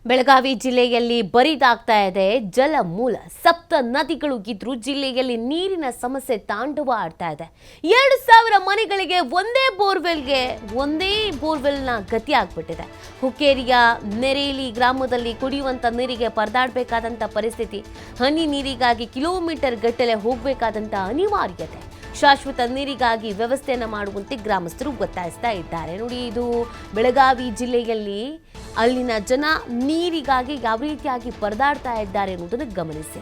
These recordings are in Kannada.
ಬೆಳಗಾವಿ ಜಿಲ್ಲೆಯಲ್ಲಿ ಬರಿದಾಗ್ತಾ ಇದೆ ಜಲಮೂಲ. ಸಪ್ತ ನದಿಗಳು ಇದ್ರೂ ಜಿಲ್ಲೆಯಲ್ಲಿ ನೀರಿನ ಸಮಸ್ಯೆ ತಾಂಡವ ಆಡ್ತಾ ಇದೆ. 2,000 ಮನೆಗಳಿಗೆ ಒಂದೇ ಬೋರ್ವೆಲ್ನ ಗತಿ ಆಗ್ಬಿಟ್ಟಿದೆ. ಹುಕ್ಕೇರಿಯ ನೆರೇಲಿ ಗ್ರಾಮದಲ್ಲಿ ಕುಡಿಯುವಂತ ನೀರಿಗೆ ಪರದಾಡಬೇಕಾದಂತ ಪರಿಸ್ಥಿತಿ. ಹನಿ ನೀರಿಗಾಗಿ ಕಿಲೋಮೀಟರ್ ಗಟ್ಟಲೆ ಹೋಗಬೇಕಾದಂತ ಅನಿವಾರ್ಯತೆ. ಶಾಶ್ವತ ನೀರಿಗಾಗಿ ವ್ಯವಸ್ಥೆಯನ್ನು ಮಾಡುವಂತೆ ಗ್ರಾಮಸ್ಥರು ಒತ್ತಾಯಿಸ್ತಾ ಇದ್ದಾರೆ. ನೋಡಿ, ಇದು ಬೆಳಗಾವಿ ಜಿಲ್ಲೆಯಲ್ಲಿ ಅಲ್ಲಿನ ಜನ ನೀರಿಗಾಗಿ ಯಾವ ರೀತಿಯಾಗಿ ಪರದಾಡ್ತಾ ಇದ್ದಾರೆ ಅನ್ನೋದನ್ನು ಗಮನಿಸಿ.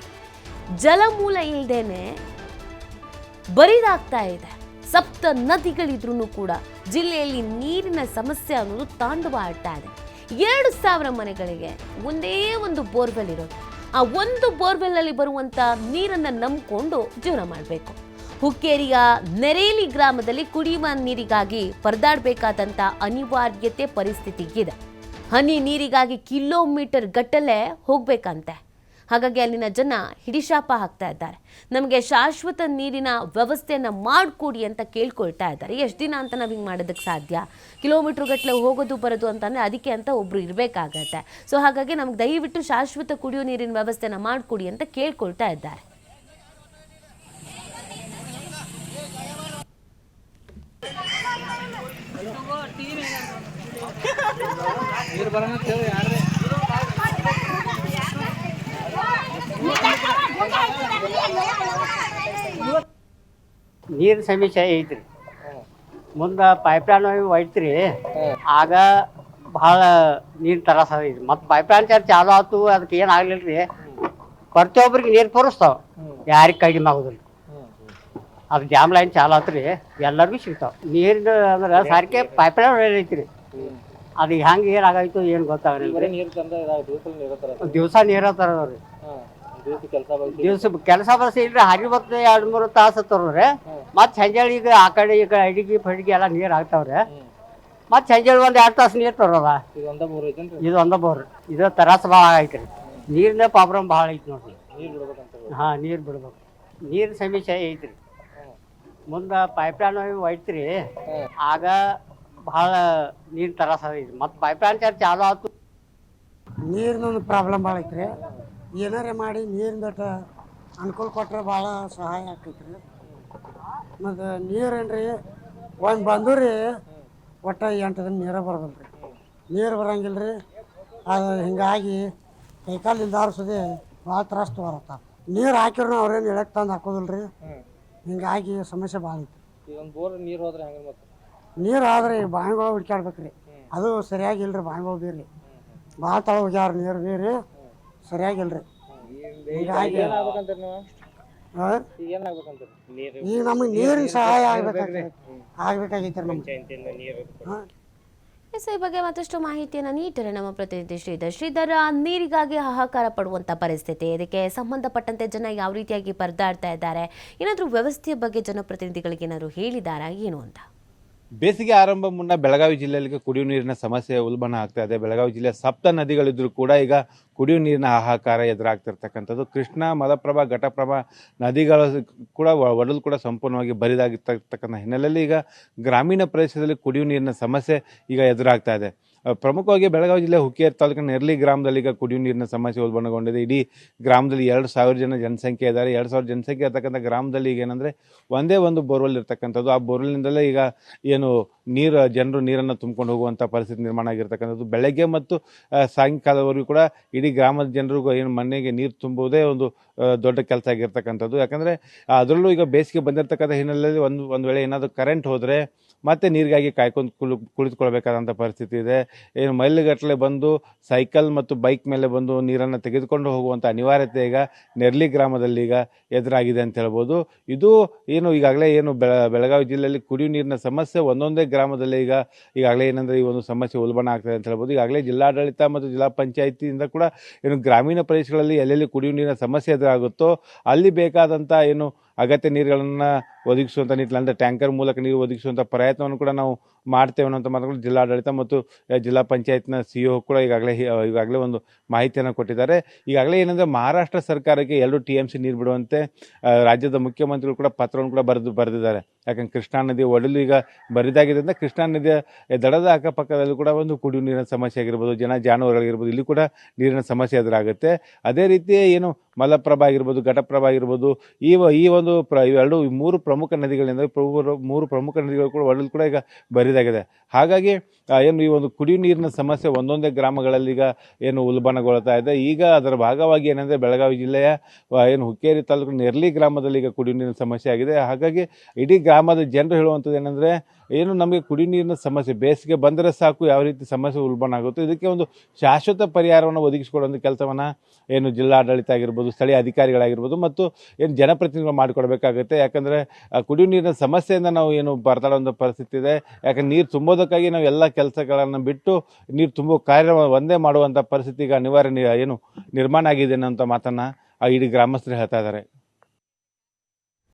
ಜಲಮೂಲ ಇಲ್ಲದೇನೆ ಬರಿದಾಗ್ತಾ ಇದೆ. ಸಪ್ತ ನದಿಗಳಿದ್ರೂ ಕೂಡ ಜಿಲ್ಲೆಯಲ್ಲಿ ನೀರಿನ ಸಮಸ್ಯೆ ಅನ್ನೋದು ತಾಂಡವ ಆಡ್ತಾ ಇದೆ. 2,000 ಮನೆಗಳಿಗೆ ಒಂದೇ ಒಂದು ಬೋರ್ವೆಲ್ ಇರೋದು. ಆ ಒಂದು ಬೋರ್ವೆಲ್ನಲ್ಲಿ ಬರುವಂತ ನೀರನ್ನು ನಂಬಿಕೊಂಡು ಜೀವನ ಮಾಡಬೇಕು. ಹುಕ್ಕೇರಿಯ ನೆರೇಲಿ ಗ್ರಾಮದಲ್ಲಿ ಕುಡಿಯುವ ನೀರಿಗಾಗಿ ಪರದಾಡಬೇಕಾದಂಥ ಅನಿವಾರ್ಯತೆ ಪರಿಸ್ಥಿತಿ ಇದೆ. ಹನಿ ನೀರಿಗಾಗಿ ಕಿಲೋಮೀಟರ್ ಗಟ್ಟಲೆ ಹೋಗ್ಬೇಕಂತೆ. ಹಾಗಾಗಿ ಅಲ್ಲಿನ ಜನ ಹಿಡಿಶಾಪ ಹಾಕ್ತಾ ಇದ್ದಾರೆ. ನಮಗೆ ಶಾಶ್ವತ ನೀರಿನ ವ್ಯವಸ್ಥೆಯನ್ನು ಮಾಡಿಕೊಡಿ ಅಂತ ಕೇಳ್ಕೊಳ್ತಾ ಇದ್ದಾರೆ. ಎಷ್ಟು ದಿನ ಅಂತ ನಾವು ಹಿಂಗೆ ಮಾಡೋದಕ್ಕೆ ಸಾಧ್ಯ? ಕಿಲೋಮೀಟರ್ ಗಟ್ಟಲೆ ಹೋಗೋದು ಬರೋದು ಅಂತಂದರೆ ಅದಕ್ಕೆ ಅಂತ ಒಬ್ರು ಇರಬೇಕಾಗತ್ತೆ. ಸೊ ಹಾಗಾಗಿ ನಮ್ಗೆ ದಯವಿಟ್ಟು ಶಾಶ್ವತ ಕುಡಿಯೋ ನೀರಿನ ವ್ಯವಸ್ಥೆನ ಮಾಡಿಕೊಡಿ ಅಂತ ಕೇಳ್ಕೊಳ್ತಾ ಇದ್ದಾರೆ. ನೀರಿನ ಸಮಸ್ಯೆ ಐತ್ರಿ. ಮುಂದೆ ಪೈಪ್ಲೈನ್ ಒಯ್ತ್ರಿ, ಆಗ ಭಾಳ ನೀರು ತ್ರಾಸ ಐತಿ. ಮತ್ತು ಪೈಪ್ಲೈನ್ ಚಾಲು ಆಯ್ತು, ಅದಕ್ಕೆ ಏನು ಆಗ್ಲಿಲ್ಲ ರೀ. ಪ್ರತಿಯೊಬ್ಬರಿಗೆ ನೀರು ಪೂರೈಸ್ತಾವ, ಯಾರಿಗೆ ಕಡಿಮೆ ಆಗೋದಿಲ್ಲ. ಅದು ಡ್ಯಾಮ್ ಲೈನ್ ಚಾಲು ಆತ್ರಿ, ಎಲ್ಲರಿಗೂ ಸಿಗ್ತಾವ ನೀರಿನ. ಅಂದ್ರೆ ಸಾರಿಗೆ ಪೈಪ್ಲೈನ್ ಐತ್ರಿ, ಅದು ಹೆಂಗೆ ಏನಾಗಾಯ್ತು ಏನು ಗೊತ್ತಾಗಲ್ಲ. ದಿವಸ ನೀರು ತರೋದ್ರಿ, ಕೆಲಸ ಬಸ್ ಇಲ್ರಿ. ಹರಿ ಬತ್ತು 2-3 ತಾಸು ತರೋರಿ. ಮತ್ತು ಸಂಜೆ ಈಗ ಆ ಕಡೆ ಈಗ ಅಡಿಗೆ ಪಡಿಗೆ ಎಲ್ಲ ನೀರು ಹಾಕ್ತಾವ್ರಿ. ಮತ್ತು ಸಂಜೆ 1-2 ತಾಸು ನೀರು ತರೋದ. ಇದು ಒಂದ ಬೋರ್. ಇದು ತ್ರಾಸ ಭಾಳ ಐತ್ರಿ. ನೀರಿನ ಪ್ರಾಬ್ಲಮ್ ಭಾಳ ಐತಿ ನೋಡ್ರಿ. ಹಾಂ, ನೀರು ಬಿಡ್ಬೇಕು. ನೀರಿನ ಸಮಸ್ಯೆ ಐತ್ರಿ. ಮುಂದೆ ಪೈಪ್ಲೈನ್ ಒಯ್ತ್ರಿ, ಆಗ ಭಾಳ ನೀರು ತ್ರಾಸ ಐತಿ. ಮತ್ತು ಪೈಪ್ಲೈನ್ ಚಾಲು ಆಯ್ತು. ನೀರಿನೊಂದು ಪ್ರಾಬ್ಲಮ್ ಭಾಳ ಐತ್ರಿ. ಏನಾರೇ ಮಾಡಿ ನೀರಿಂದಟ ಅನುಕೂಲ ಕೊಟ್ಟರೆ ಭಾಳ ಸಹಾಯ ಆಕೈತ್ರಿ. ಮತ್ತು ನೀರೇನ್ರಿ ಒಂದು ಬಂದು ರೀ ಒಟ್ಟು 8 ದಿನ ನೀರೇ ಬರೋದಿಲ್ಲ ರೀ. ನೀರು ಬರೋಂಗಿಲ್ಲ ರೀ. ಅದು ಹಿಂಗಾಗಿ ಕೈಕಾಲಿಂದ ಆರಿಸೋದೇ ಭಾಳ ತ್ರಾಸ ಬರತ್ತ. ನೀರು ಹಾಕಿದ್ರು ಅವ್ರೇನು ಎಳಕ್ಕೆ ತಂದು ಹಾಕೋದಿಲ್ಲ ರೀ. ಹಿಂಗಾಗಿ ಸಮಸ್ಯೆ ಭಾಳ ಐತಿ. ನೀರು ಆದ್ರೆ ಬಾವಿಗಳು ಹುಡ್ಕ್ಯಾಡ್ಬೇಕು ರೀ. ಅದು ಸರಿಯಾಗಿಲ್ಲ ರೀ. ಬಾವಿಗಳು ಬೀರಿ ಭಾಳ ತಳ ಹೋಗ್ಯಾರ ನೀರು ಬೀರಿ ಸರಿಯಾಗಿಲ್ಲ ರೀ. ಹಿಂಗಾಗಿ ಈಗ ನಮಗೆ ನೀರಿನ ಸಹಾಯ ಆಗ್ಬೇಕಾಗೈತೆ ರೀ ನಮ್ಗೆ. ಈ ಬಗ್ಗೆ ಮತ್ತಷ್ಟು ಮಾಹಿತಿಯನ್ನು ನೀಡ್ತಾರೆ ನಮ್ಮ ಪ್ರತಿನಿಧಿ ಶ್ರೀಧರ್. ನೀರಿಗಾಗಿ ಹಾಹಾಕಾರ ಪಡುವಂತ ಪರಿಸ್ಥಿತಿ, ಇದಕ್ಕೆ ಸಂಬಂಧಪಟ್ಟಂತೆ ಜನ ಯಾವ ರೀತಿಯಾಗಿ ಪರದಾಡ್ತಾ ಇದ್ದಾರೆ, ಏನಾದರೂ ವ್ಯವಸ್ಥೆಯ ಬಗ್ಗೆ ಜನಪ್ರತಿನಿಧಿಗಳಿಗೆ ಏನಾದರೂ ಹೇಳಿದಾರಾ ಏನು ಅಂತ? ಬೇಸಿಗೆ ಆರಂಭ ಮುನ್ನ ಬೆಳಗಾವಿ ಜಿಲ್ಲೆಯಲ್ಲಿ ಕುಡಿಯುವ ನೀರಿನ ಸಮಸ್ಯೆ ಉಲ್ಬಣ ಆಗ್ತಾ ಇದೆ. ಬೆಳಗಾವಿ ಜಿಲ್ಲೆಯ ಸಪ್ತ ನದಿಗಳಿದ್ರೂ ಕೂಡ ಈಗ ಕುಡಿಯುವ ನೀರಿನ ಹಾಹಾಕಾರ ಎದುರಾಗ್ತಿರ್ತಕ್ಕಂಥದ್ದು. ಕೃಷ್ಣ, ಮಲಪ್ರಭಾ, ಘಟಪ್ರಭಾ ನದಿಗಳು ಕೂಡ ಒಡಲು ಕೂಡ ಸಂಪೂರ್ಣವಾಗಿ ಬರಿದಾಗಿರ್ತಕ್ಕಂಥ ಹಿನ್ನೆಲೆಯಲ್ಲಿ ಈಗ ಗ್ರಾಮೀಣ ಪ್ರದೇಶದಲ್ಲಿ ಕುಡಿಯುವ ನೀರಿನ ಸಮಸ್ಯೆ ಈಗ ಎದುರಾಗ್ತಾ ಇದೆ. ಪ್ರಮುಖವಾಗಿ ಬೆಳಗಾವಿ ಜಿಲ್ಲೆ ಹುಕ್ಕೇರಿ ತಾಲೂಕಿನ ನೆರ್ಲಿ ಗ್ರಾಮದಲ್ಲಿ ಈಗ ಕುಡಿಯುವ ನೀರಿನ ಸಮಸ್ಯೆ ಉಲ್ಬಣಗೊಂಡಿದೆ. ಇಡೀ ಗ್ರಾಮದಲ್ಲಿ 2,000 ಜನಸಂಖ್ಯೆ ಇದ್ದಾರೆ. 2,000 ಜನಸಂಖ್ಯೆ ಇರ್ತಕ್ಕಂಥ ಗ್ರಾಮದಲ್ಲಿ ಈಗ ಏನಂದರೆ ಒಂದೇ ಒಂದು ಬೋರ್ವೆಲ್ ಇರ್ತಕ್ಕಂಥದ್ದು. ಆ ಬೋರ್ವೆಲ್ನಿಂದಲೇ ಈಗ ಏನು ಜನರು ನೀರನ್ನು ತುಂಬಿಕೊಂಡು ಹೋಗುವಂಥ ಪರಿಸ್ಥಿತಿ ನಿರ್ಮಾಣ ಆಗಿರ್ತಕ್ಕಂಥದ್ದು. ಬೆಳಗ್ಗೆ ಮತ್ತು ಸಾಯಂಕಾಲವರೆಗೂ ಕೂಡ ಇಡೀ ಗ್ರಾಮದ ಜನರಿಗೂ ಏನು ಮನೆಗೆ ನೀರು ತುಂಬುವುದೇ ಒಂದು ದೊಡ್ಡ ಕೆಲಸ ಆಗಿರ್ತಕ್ಕಂಥದ್ದು. ಯಾಕಂದರೆ ಅದರಲ್ಲೂ ಈಗ ಬೇಸಿಗೆ ಬಂದಿರತಕ್ಕಂಥ ಹಿನ್ನೆಲೆಯಲ್ಲಿ ಒಂದು ವೇಳೆ ಏನಾದರೂ ಕರೆಂಟ್ ಹೋದರೆ ಮತ್ತೆ ನೀರಿಗಾಗಿ ಕಾಯ್ಕೊಂಡು ಕುಳಿತುಕೊಳ್ಬೇಕಾದಂಥ ಪರಿಸ್ಥಿತಿ ಇದೆ. ಏನು ಮೈಲಿಗಟ್ಟಲೆ ಬಂದು ಸೈಕಲ್ ಮತ್ತು ಬೈಕ್ ಮೇಲೆ ಬಂದು ನೀರನ್ನು ತೆಗೆದುಕೊಂಡು ಹೋಗುವಂಥ ಅನಿವಾರ್ಯತೆ ಈಗ ನೆರ್ಲಿ ಗ್ರಾಮದಲ್ಲಿ ಈಗ ಎದುರಾಗಿದೆ ಅಂತ ಹೇಳ್ಬೋದು. ಇದು ಏನು ಈಗಾಗಲೇ ಏನು ಬೆಳಗಾವಿ ಜಿಲ್ಲೆಯಲ್ಲಿ ಕುಡಿಯುವ ನೀರಿನ ಸಮಸ್ಯೆ ಒಂದೊಂದೇ ಗ್ರಾಮದಲ್ಲಿ ಈಗಾಗಲೇ ಏನಂದರೆ ಈ ಒಂದು ಸಮಸ್ಯೆ ಉಲ್ಬಣ ಆಗ್ತದೆ ಅಂತ ಹೇಳ್ಬೋದು. ಈಗಾಗಲೇ ಜಿಲ್ಲಾಡಳಿತ ಮತ್ತು ಜಿಲ್ಲಾ ಪಂಚಾಯಿತಿಯಿಂದ ಕೂಡ ಏನು ಗ್ರಾಮೀಣ ಪ್ರದೇಶಗಳಲ್ಲಿ ಎಲ್ಲೆಲ್ಲಿ ಕುಡಿಯುವ ನೀರಿನ ಸಮಸ್ಯೆ ಎದುರಾಗುತ್ತೋ ಅಲ್ಲಿ ಬೇಕಾದಂಥ ಏನು ಅಗತ್ಯ ನೀರುಗಳನ್ನು ಒದಗಿಸುವಂಥ ನಿಟ್ಟಿನಲ್ಲಿ ಅಂದರೆ ಟ್ಯಾಂಕರ್ ಮೂಲಕ ನೀರು ಒದಗಿಸುವಂಥ ಪ್ರಯತ್ನವನ್ನು ಕೂಡ ನಾವು ಮಾಡ್ತೇವೆ ಅನ್ನೋಂಥ ಮಾತುಗಳು ಜಿಲ್ಲಾಡಳಿತ ಮತ್ತು ಜಿಲ್ಲಾ ಪಂಚಾಯತ್ನ CEO ಕೂಡ ಈಗಾಗಲೇ ಒಂದು ಮಾಹಿತಿಯನ್ನು ಕೊಟ್ಟಿದ್ದಾರೆ. ಈಗಾಗಲೇ ಏನಂದರೆ ಮಹಾರಾಷ್ಟ್ರ ಸರ್ಕಾರಕ್ಕೆ 2 TMC ನೀರು ಬಿಡುವಂತೆ ರಾಜ್ಯದ ಮುಖ್ಯಮಂತ್ರಿಗಳು ಕೂಡ ಪತ್ರವನ್ನು ಕೂಡ ಬರೆದಿದ್ದಾರೆ. ಯಾಕಂದ್ರೆ ಕೃಷ್ಣಾ ನದಿ ಒಡಲು ಈಗ ಬರಿದಾಗಿದ್ದರಿಂದ ಕೃಷ್ಣಾ ನದಿಯ ದಡದ ಅಕ್ಕಪಕ್ಕದಲ್ಲೂ ಕೂಡ ಒಂದು ಕುಡಿಯುವ ನೀರಿನ ಸಮಸ್ಯೆ ಆಗಿರ್ಬೋದು, ಜಾನುವಾರುಗಳಿರ್ಬೋದು, ಇಲ್ಲಿ ಕೂಡ ನೀರಿನ ಸಮಸ್ಯೆ ಎದುರಾಗುತ್ತೆ. ಅದೇ ರೀತಿ ಏನು ಮಲಪ್ರಭಾ ಆಗಿರ್ಬೋದು, ಘಟಪ್ರಭಾ ಆಗಿರ್ಬೋದು, ಈ ಒಂದು ಮೂರು ಪ್ರಮುಖ ನದಿಗಳಿಂದ 3 ಪ್ರಮುಖ ನದಿಗಳು ಕೂಡ ಒಡಲು ಕೂಡ ಈಗ ಬರಿದಾಗಿದೆ. ಹಾಗಾಗಿ ಏನು ಈ ಒಂದು ಕುಡಿಯುವ ನೀರಿನ ಸಮಸ್ಯೆ ಒಂದೊಂದೇ ಗ್ರಾಮಗಳಲ್ಲಿ ಈಗ ಏನು ಉಲ್ಬಣಗೊಳ್ತಾ ಇದೆ. ಈಗ ಅದರ ಭಾಗವಾಗಿ ಏನಂದರೆ ಬೆಳಗಾವಿ ಜಿಲ್ಲೆಯ ಏನು ಹುಕ್ಕೇರಿ ತಾಲೂಕಿನ ನೆರ್ಲಿ ಗ್ರಾಮದಲ್ಲಿ ಈಗ ಕುಡಿಯುವ ನೀರಿನ ಸಮಸ್ಯೆ ಆಗಿದೆ. ಹಾಗಾಗಿ ಇಡೀ ಗ್ರಾಮದ ಜನರು ಹೇಳುವಂಥದ್ದು ಏನಂದರೆ ಏನು ನಮಗೆ ಕುಡಿಯುವ ನೀರಿನ ಸಮಸ್ಯೆ ಬೇಸಿಗೆ ಬಂದರೆ ಸಾಕು ಯಾವ ರೀತಿ ಸಮಸ್ಯೆ ಉಲ್ಬಣ ಆಗುತ್ತೆ, ಇದಕ್ಕೆ ಒಂದು ಶಾಶ್ವತ ಪರಿಹಾರವನ್ನು ಒದಗಿಸಿಕೊಡುವಂಥ ಕೆಲಸವನ್ನು ಏನು ಜಿಲ್ಲಾಡಳಿತ ಆಗಿರ್ಬೋದು, ಸ್ಥಳೀಯ ಅಧಿಕಾರಿಗಳಾಗಿರ್ಬೋದು ಮತ್ತು ಏನು ಜನಪ್ರತಿನಿಧಿಗಳು ಮಾಡಿಕೊಡ್ಬೇಕಾಗುತ್ತೆ. ಯಾಕಂದರೆ ಕುಡಿಯುವ ನೀರಿನ ಸಮಸ್ಯೆಯಿಂದ ನಾವು ಏನು ಬರ್ತಾಡುವಂಥ ಪರಿಸ್ಥಿತಿ ಇದೆ. ಯಾಕಂದ್ರೆ ನೀರು ತುಂಬೋದಕ್ಕಾಗಿ ನಾವು ಎಲ್ಲ ಕೆಲಸಗಳನ್ನು ಬಿಟ್ಟು ನೀರು ತುಂಬೋ ಕಾರ್ಯ ಒಂದೇ ಮಾಡುವಂಥ ಪರಿಸ್ಥಿತಿ ಈಗ ಅನಿವಾರ್ಯ ನಿರ್ಮಾಣ ಆಗಿದೆ ಅನ್ನೋಂಥ ಮಾತನ್ನು ಇಡೀ ಗ್ರಾಮಸ್ಥರು ಹೇಳ್ತಾ ಇದ್ದಾರೆ.